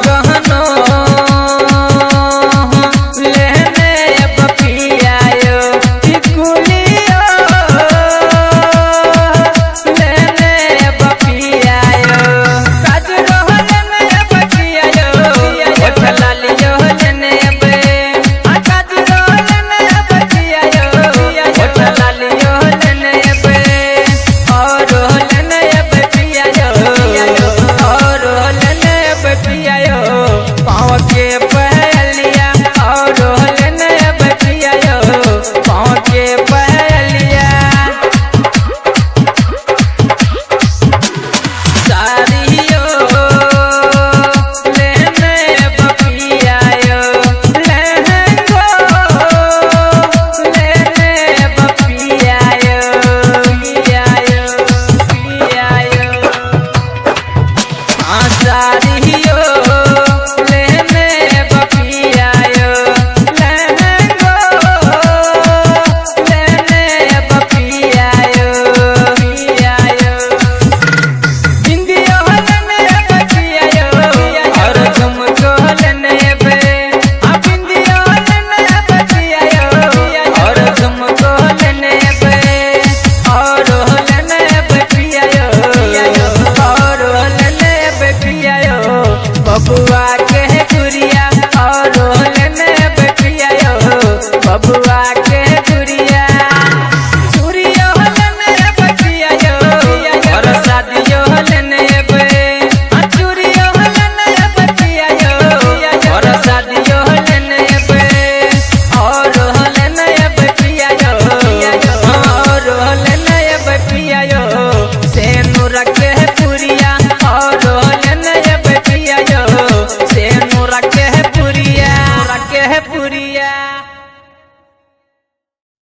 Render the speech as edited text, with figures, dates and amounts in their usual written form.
गहनो लेने बपियायो टिकुलियो लेने बपियायो काजरो लेने बपियायो होठला लियो लेने बे काजरो लेने बपियायो होठला लियो लेने बे और लेने बपियायो और लेने बपियायो पाँव के पहलिया और लेने बपियायो पाँव के पहलिया सारियो लेने बपियायो लहंगो लेने बपियायो पियायो पियायो सारियो लेने बपियायो लहंगो लेने बपियायो पियायो बिंदियो लेने बपियायो और झुमको लेने बे बिंदियो लेने बपियायो और झुमको लेने बे और लेने बपियायो और लेने बपियायो बबुआ के गुड़िया और लेने बपियायो बबुआ के गुड़िया चूड़ियो लेने बपियायो और शादियो लेने बे चूड़ियो लेने बपियायो और शादियो लेने बे और लेने बपियायो और लेने बपियायो सेनु रखे पुरिया और लेने बपियायो सेनु रखे पुरिया